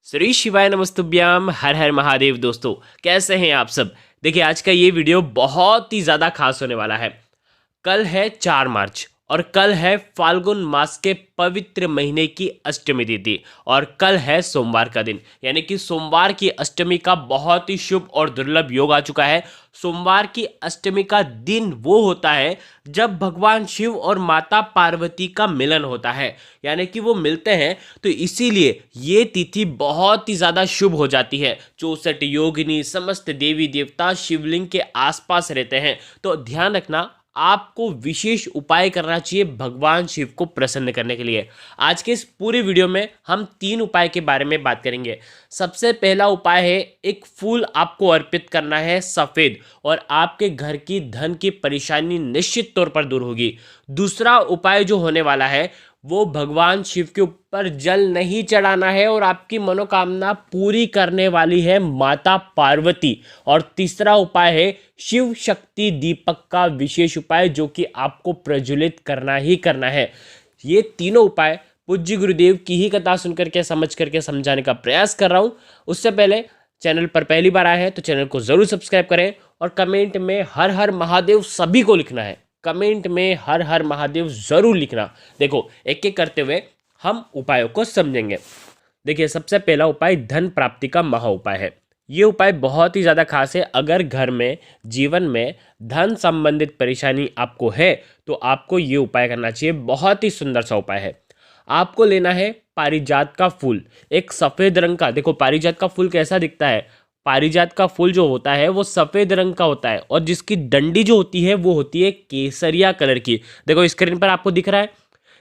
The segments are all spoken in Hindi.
श्री शिवाय नमस्तुभ्याम। हर हर महादेव। दोस्तों, कैसे हैं आप सब। देखिए, आज का ये वीडियो बहुत ही ज़्यादा खास होने वाला है। कल है 4 मार्च और कल है फाल्गुन मास के पवित्र महीने की अष्टमी तिथि और कल है सोमवार का दिन, यानी कि सोमवार की अष्टमी का बहुत ही शुभ और दुर्लभ योग आ चुका है। सोमवार की अष्टमी का दिन वो होता है जब भगवान शिव और माता पार्वती का मिलन होता है, यानी कि वो मिलते हैं। तो इसीलिए ये तिथि बहुत ही ज़्यादा शुभ हो जाती है। 64 योगिनी समस्त देवी देवता शिवलिंग के आसपास रहते हैं। तो ध्यान रखना, आपको विशेष उपाय करना चाहिए भगवान शिव को प्रसन्न करने के लिए। आज के इस पूरे वीडियो में हम 3 उपाय के बारे में बात करेंगे। सबसे पहला उपाय है, एक फूल आपको अर्पित करना है सफ़ेद, और आपके घर की धन की परेशानी निश्चित तौर पर दूर होगी। दूसरा उपाय जो होने वाला है वो भगवान शिव के ऊपर जल नहीं चढ़ाना है और आपकी मनोकामना पूरी करने वाली है माता पार्वती। और तीसरा उपाय है शिव शक्ति दीपक का विशेष उपाय, जो कि आपको प्रज्वलित करना ही करना है। ये तीनों उपाय पूज्य गुरुदेव की ही कथा सुनकर के समझ करके समझाने का प्रयास कर रहा हूँ। उससे पहले चैनल पर पहली बार आए हैं तो चैनल को ज़रूर सब्सक्राइब करें और कमेंट में हर हर महादेव सभी को लिखना है। कमेंट में हर हर महादेव ज़रूर लिखना। देखो, एक एक करते हुए हम उपायों को समझेंगे। देखिए, सबसे पहला उपाय धन प्राप्ति का महा उपाय है। ये उपाय बहुत ही ज़्यादा खास है। अगर घर में जीवन में धन संबंधित परेशानी आपको है तो आपको ये उपाय करना चाहिए। बहुत ही सुंदर सा उपाय है। आपको लेना है पारिजात का फूल, एक सफ़ेद रंग का। देखो, पारिजात का फूल कैसा दिखता है। पारिजात का फूल जो होता है वो सफ़ेद रंग का होता है और जिसकी डंडी जो होती है वो होती है केसरिया कलर की। देखो, स्क्रीन पर आपको दिख रहा है।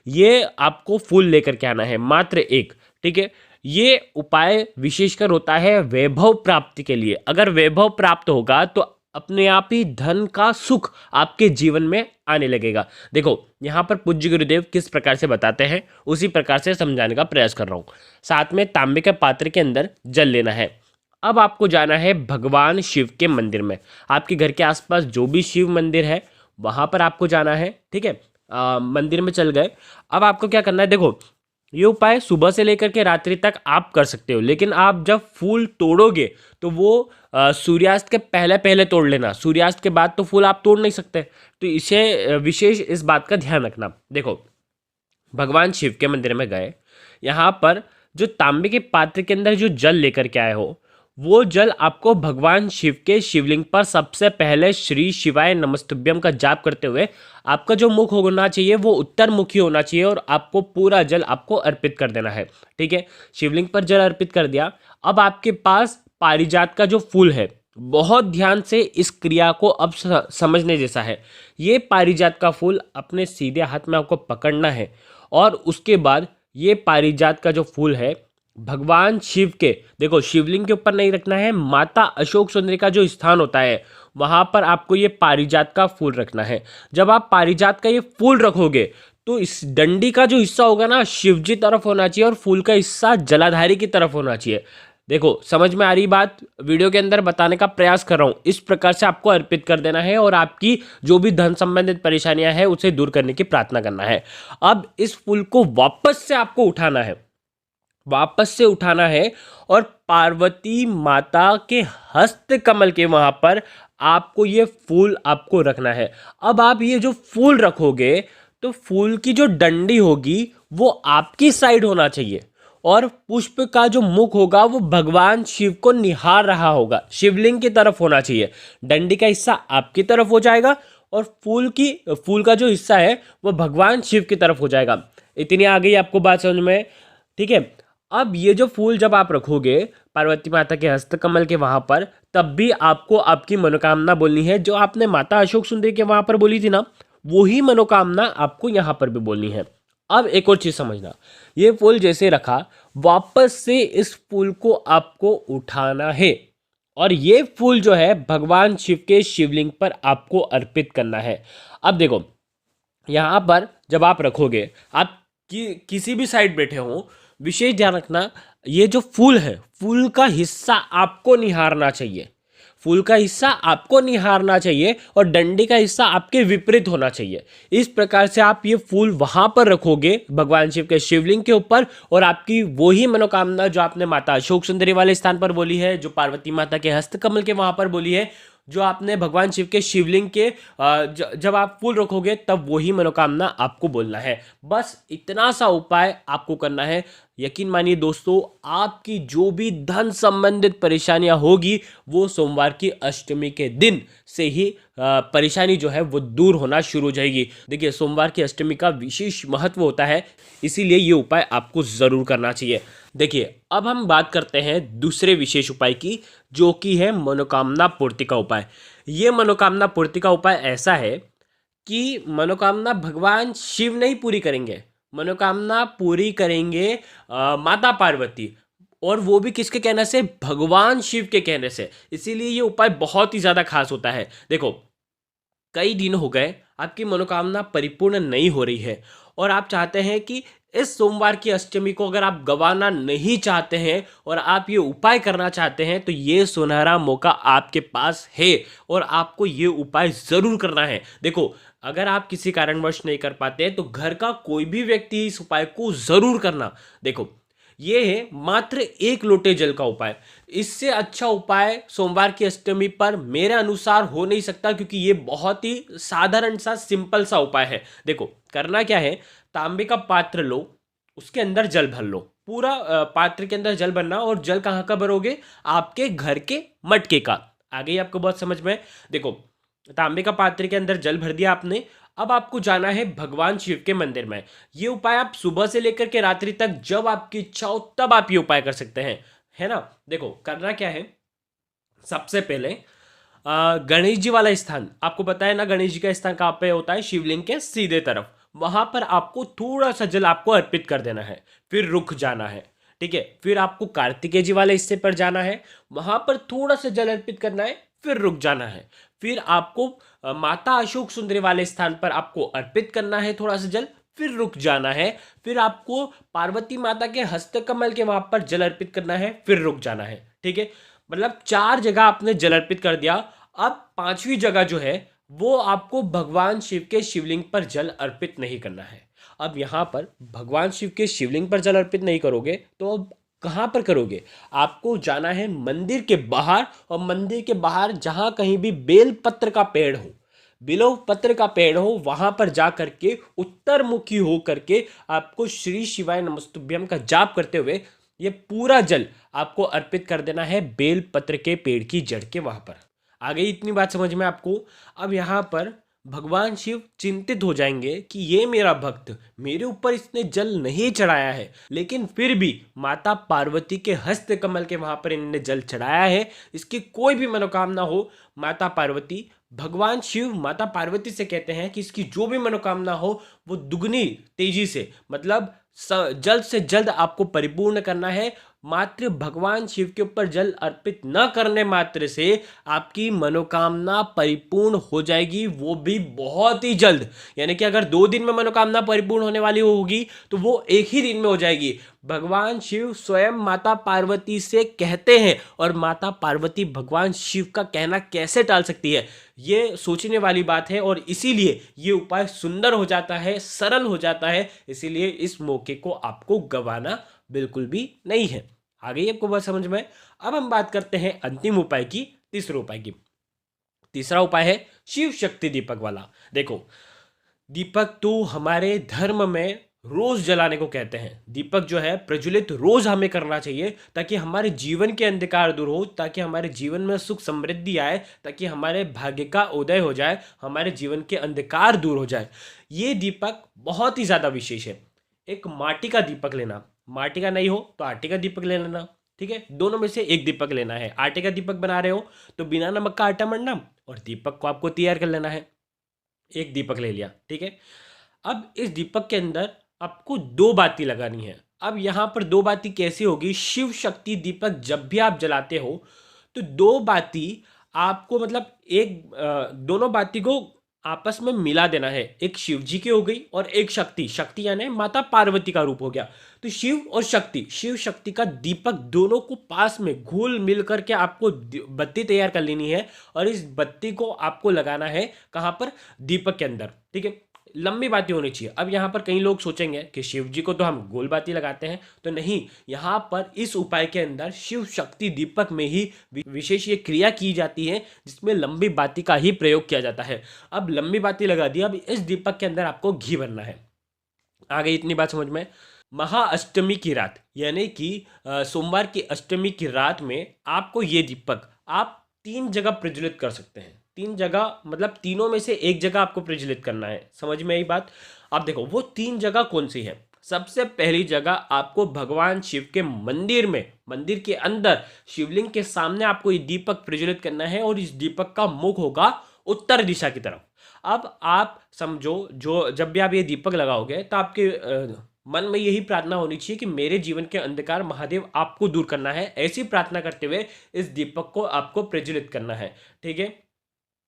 ये आपको फूल लेकर के आना है, मात्र एक। ठीक है। ये उपाय विशेषकर होता है वैभव प्राप्ति के लिए। अगर वैभव प्राप्त होगा तो अपने आप ही धन का सुख आपके जीवन में आने लगेगा। देखो, यहाँ पर पूज्य गुरुदेव किस प्रकार से बताते हैं उसी प्रकार से समझाने का प्रयास कर रहा हूँ। साथ में तांबे के पात्र के अंदर जल लेना है। अब आपको जाना है भगवान शिव के मंदिर में। आपके घर के आसपास जो भी शिव मंदिर है वहाँ पर आपको जाना है। ठीक है। मंदिर में चल गए। अब आपको क्या करना है, देखो, ये उपाय सुबह से लेकर के रात्रि तक आप कर सकते हो, लेकिन आप जब फूल तोड़ोगे तो वो सूर्यास्त के पहले पहले तोड़ लेना। सूर्यास्त के बाद तो फूल आप तोड़ नहीं सकते। तो इसे विशेष इस बात का ध्यान रखना। देखो, भगवान शिव के मंदिर में गए, यहाँ पर जो तांबे के पात्र के अंदर जो जल लेकर के आए हो, वो जल आपको भगवान शिव के शिवलिंग पर सबसे पहले श्री शिवाय नमस्तुभ्यम का जाप करते हुए आपका जो मुख होना चाहिए वो उत्तर मुखी होना चाहिए और आपको पूरा जल आपको अर्पित कर देना है। ठीक है। शिवलिंग पर जल अर्पित कर दिया। अब आपके पास पारिजात का जो फूल है, बहुत ध्यान से इस क्रिया को अब समझने जैसा है। ये पारिजात का फूल अपने सीधे हाथ में आपको पकड़ना है और उसके बाद ये पारिजात का जो फूल है भगवान शिव के, देखो, शिवलिंग के ऊपर नहीं रखना है, माता अशोक सुंदरी का जो स्थान होता है वहां पर आपको ये पारिजात का फूल रखना है। जब आप पारिजात का ये फूल रखोगे तो इस डंडी का जो हिस्सा होगा ना शिव जी तरफ होना चाहिए और फूल का हिस्सा जलाधारी की तरफ होना चाहिए। देखो, समझ में आ रही बात। वीडियो के अंदर बताने का प्रयास कर रहा हूँ। इस प्रकार से आपको अर्पित कर देना है और आपकी जो भी धन संबंधित परेशानियां हैं उसे दूर करने की प्रार्थना करना है। अब इस फूल को वापस से आपको उठाना है, वापस से उठाना है और पार्वती माता के हस्त कमल के वहां पर आपको ये फूल आपको रखना है। अब आप ये जो फूल रखोगे तो फूल की जो डंडी होगी वो आपकी साइड होना चाहिए और पुष्प का जो मुख होगा वो भगवान शिव को निहार रहा होगा, शिवलिंग की तरफ होना चाहिए। डंडी का हिस्सा आपकी तरफ हो जाएगा और फूल का जो हिस्सा है वो भगवान शिव की तरफ हो जाएगा। इतनी आ गई आपको बात समझ में। ठीक है। अब ये जो फूल जब आप रखोगे पार्वती माता के हस्तकमल के वहां पर, तब भी आपको आपकी मनोकामना बोलनी है जो आपने माता अशोक सुंदरी के वहां पर बोली थी ना, वही मनोकामना आपको यहाँ पर भी बोलनी है। अब एक और चीज समझना, ये फूल जैसे रखा, वापस से इस फूल को आपको उठाना है और ये फूल जो है भगवान शिव के शिवलिंग पर आपको अर्पित करना है। अब देखो, यहाँ पर जब आप रखोगे, आप किसी भी साइड बैठे हो, विशेष ध्यान रखना, ये जो फूल है फूल का हिस्सा आपको निहारना चाहिए। फूल का हिस्सा आपको निहारना चाहिए और डंडे का हिस्सा आपके विपरीत होना चाहिए। इस प्रकार से आप ये फूल वहां पर रखोगे भगवान शिव के शिवलिंग के ऊपर, और आपकी वही मनोकामना जो आपने माता अशोक सुंदरी वाले स्थान पर बोली है, जो पार्वती माता के हस्तकमल के वहां पर बोली है, जो आपने भगवान शिव के शिवलिंग के जब आप फूल रखोगे तब वही मनोकामना आपको बोलना है। बस इतना सा उपाय आपको करना है। यकीन मानिए दोस्तों, आपकी जो भी धन संबंधित परेशानियां होगी वो सोमवार की अष्टमी के दिन से ही परेशानी जो है वो दूर होना शुरू हो जाएगी। देखिए, सोमवार की अष्टमी का विशेष महत्व होता है, इसीलिए ये उपाय आपको ज़रूर करना चाहिए। देखिए, अब हम बात करते हैं दूसरे विशेष उपाय की, जो कि है मनोकामना पूर्ति का उपाय। ये मनोकामना पूर्ति का उपाय ऐसा है कि मनोकामना भगवान शिव नहीं पूरी करेंगे, मनोकामना पूरी करेंगे माता पार्वती, और वो भी किसके कहने से? भगवान शिव के कहने से। इसीलिए ये उपाय बहुत ही ज़्यादा खास होता है। देखो, कई दिन हो गए आपकी मनोकामना परिपूर्ण नहीं हो रही है, और आप चाहते हैं कि इस सोमवार की अष्टमी को अगर आप गंवाना नहीं चाहते हैं और आप ये उपाय करना चाहते हैं, तो ये सुनहरा मौका आपके पास है और आपको ये उपाय ज़रूर करना है। देखो, अगर आप किसी कारणवश नहीं कर पाते हैं तो घर का कोई भी व्यक्ति इस उपाय को ज़रूर करना। देखो, ये है मात्र 1 लोटे जल का उपाय। इससे अच्छा उपाय सोमवार की अष्टमी पर मेरे अनुसार हो नहीं सकता, क्योंकि ये बहुत ही साधारण सा सिंपल सा उपाय है। देखो, करना क्या है, तांबे का पात्र लो, उसके अंदर जल भर लो, पूरा पात्र के अंदर जल भरना, और जल कहाँ का भरोगे? आपके घर के मटके का। आ गई आपको बहुत समझ में? देखो, तांबे का पात्र के अंदर जल भर दिया आपने। अब आपको जाना है भगवान शिव के मंदिर में। ये उपाय आप सुबह से लेकर के रात्रि तक जब आपकी इच्छा हो तब आप ये उपाय कर सकते हैं, है ना। देखो, करना क्या है, सबसे पहले गणेश जी वाला स्थान आपको पता है ना, गणेश जी का स्थान कहाँ पे होता है? शिवलिंग के सीधे तरफ। वहां पर आपको थोड़ा सा जल आपको अर्पित कर देना है, फिर रुक जाना है। ठीक है, फिर आपको कार्तिकेय जी वाले हिस्से पर जाना है, वहां पर थोड़ा सा जल अर्पित करना है, फिर रुक जाना है। फिर आपको माता अशोक सुंदरी वाले स्थान पर आपको अर्पित करना है थोड़ा सा जल, फिर रुक जाना है। फिर आपको पार्वती माता के हस्तकमल के वहां पर जल अर्पित करना है, फिर रुक जाना है। ठीक है, मतलब 4 जगह आपने जल अर्पित कर दिया। अब 5वीं जगह जो है वो आपको भगवान शिव के शिवलिंग पर जल अर्पित नहीं करना है। अब यहाँ पर भगवान शिव के शिवलिंग पर जल अर्पित नहीं करोगे तो अब कहाँ पर करोगे? आपको जाना है मंदिर के बाहर, और मंदिर के बाहर जहाँ कहीं भी बेल पत्र का पेड़ हो, बिल्व पत्र का पेड़ हो, वहां पर जा करके उत्तर मुखी हो करके आपको श्री शिवाय नमस्तुभ्यम का जाप करते हुए ये पूरा जल आपको अर्पित कर देना है बेल पत्र के पेड़ की जड़ के वहां पर। आ गई इतनी बात समझ में आपको? अब यहाँ पर भगवान शिव चिंतित हो जाएंगे कि ये मेरा भक्त, मेरे ऊपर इसने जल नहीं चढ़ाया है, लेकिन फिर भी माता पार्वती के हस्त कमल के वहां पर इन्होंने जल चढ़ाया है। इसकी कोई भी मनोकामना हो, माता पार्वती, भगवान शिव माता पार्वती से कहते हैं कि इसकी जो भी मनोकामना हो वो दुगनी तेजी से, मतलब जल्द से जल्द आपको परिपूर्ण करना है। मात्र भगवान शिव के ऊपर जल अर्पित न करने मात्र से आपकी मनोकामना परिपूर्ण हो जाएगी, वो भी बहुत ही जल्द। यानी कि अगर 2 दिन में मनोकामना परिपूर्ण होने वाली होगी तो वो 1 ही दिन में हो जाएगी। भगवान शिव स्वयं माता पार्वती से कहते हैं, और माता पार्वती भगवान शिव का कहना कैसे टाल सकती है? ये सोचने वाली बात है, और इसीलिए ये उपाय सुंदर हो जाता है, सरल हो जाता है। इसीलिए इस मौके को आपको गंवाना बिल्कुल भी नहीं है। आ गई आपको बात समझ में? अब हम बात करते हैं अंतिम उपाय की, तीसरे उपाय की। तीसरा उपाय है शिव शक्ति दीपक वाला। देखो, दीपक तो हमारे धर्म में रोज जलाने को कहते हैं। दीपक जो है प्रज्वलित रोज हमें करना चाहिए, ताकि हमारे जीवन के अंधकार दूर हो, ताकि हमारे जीवन में सुख समृद्धि आए, ताकि हमारे भाग्य का उदय हो जाए, हमारे जीवन के अंधकार दूर हो जाए। ये दीपक बहुत ही ज़्यादा विशेष है। एक माटी का दीपक लेना, माटी का नहीं हो तो आटे का दीपक ले लेना। ठीक है, दोनों में से एक दीपक लेना है। आटे का दीपक बना रहे हो तो बिना नमक का आटा मढ़ना, और दीपक को आपको तैयार कर लेना है। एक दीपक ले लिया, ठीक है। अब इस दीपक के अंदर आपको 2 बाती लगानी है। अब यहाँ पर 2 बाती कैसी होगी? शिव शक्ति दीपक जब भी आप जलाते हो तो 2 बाती आपको, मतलब एक दोनों बाती को आपस में मिला देना है। एक शिव जी की हो गई और एक शक्ति, शक्ति यानी माता पार्वती का रूप हो गया। तो शिव और शक्ति, शिव शक्ति का दीपक दोनों को पास में घुल मिल करके आपको बत्ती तैयार कर लेनी है और इस बत्ती को आपको लगाना है कहाँ पर, दीपक के अंदर। ठीक है, लंबी बातें होनी चाहिए। अब यहाँ पर कई लोग सोचेंगे कि शिव जी को तो हम गोल बाती लगाते हैं, तो नहीं, यहाँ पर इस उपाय के अंदर शिव शक्ति दीपक में ही विशेष ये क्रिया की जाती है जिसमें लंबी बाती का ही प्रयोग किया जाता है। अब लंबी बाती लगा दी, अब इस दीपक के अंदर आपको घी भरना है। आ गई इतनी बात समझ में। महाअष्टमी की रात यानी कि सोमवार की अष्टमी की रात में आपको ये दीपक आप 3 जगह प्रज्वलित कर सकते हैं। 3 जगह मतलब तीनों में से एक जगह आपको प्रज्वलित करना है। समझ में आई बात? आप देखो वो 3 जगह कौन सी है। सबसे पहली जगह आपको भगवान शिव के मंदिर में, मंदिर के अंदर शिवलिंग के सामने आपको ये दीपक प्रज्वलित करना है और इस दीपक का मुख होगा उत्तर दिशा की तरफ। अब आप समझो, जो जब भी आप ये दीपक लगाओगे तो आपके मन में यही प्रार्थना होनी चाहिए कि मेरे जीवन के अंधकार महादेव आपको दूर करना है। ऐसी प्रार्थना करते हुए इस दीपक को आपको प्रज्वलित करना है। ठीक है,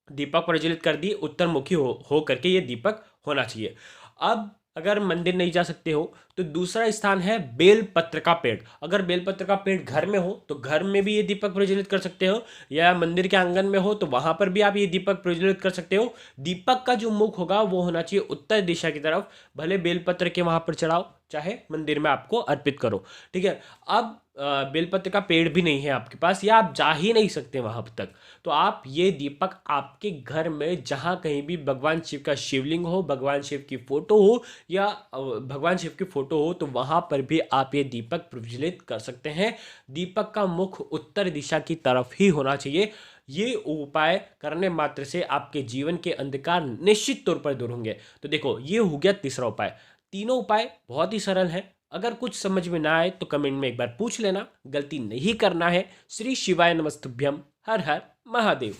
दीपक प्रज्वलित कर दी, उत्तरमुखी हो करके ये दीपक होना चाहिए। अब अगर मंदिर नहीं जा सकते हो तो दूसरा स्थान है बेलपत्र का पेड़। अगर बेलपत्र का पेड़ घर में हो तो घर में भी ये दीपक प्रज्वलित कर सकते हो, या मंदिर के आंगन में हो तो वहां पर भी आप ये दीपक प्रज्वलित कर सकते हो। दीपक का जो मुख होगा वो होना चाहिए उत्तर दिशा की तरफ। भले बेलपत्र के वहां पर चढ़ाओ, चाहे मंदिर में आपको अर्पित करो। ठीक है, अब बेलपत्र का पेड़ भी नहीं है आपके पास या आप जा ही नहीं सकते वहां तक, तो आप ये दीपक आपके घर में जहां कहीं भी भगवान शिव का शिवलिंग हो, भगवान शिव की फोटो हो या भगवान शिव की फोटो हो तो वहां पर भी आप ये दीपक प्रज्वलित कर सकते हैं। दीपक का मुख उत्तर दिशा की तरफ ही होना चाहिए। ये उपाय करने मात्र से आपके जीवन के अंधकार निश्चित तौर पर दूर होंगे। तो देखो, ये हो गया तीसरा उपाय। तीनों उपाय बहुत ही सरल है। अगर कुछ समझ में ना आए तो कमेंट में एक बार पूछ लेना, गलती नहीं करना है। श्री शिवाय नमस्तुभ्यम। हर हर महादेव।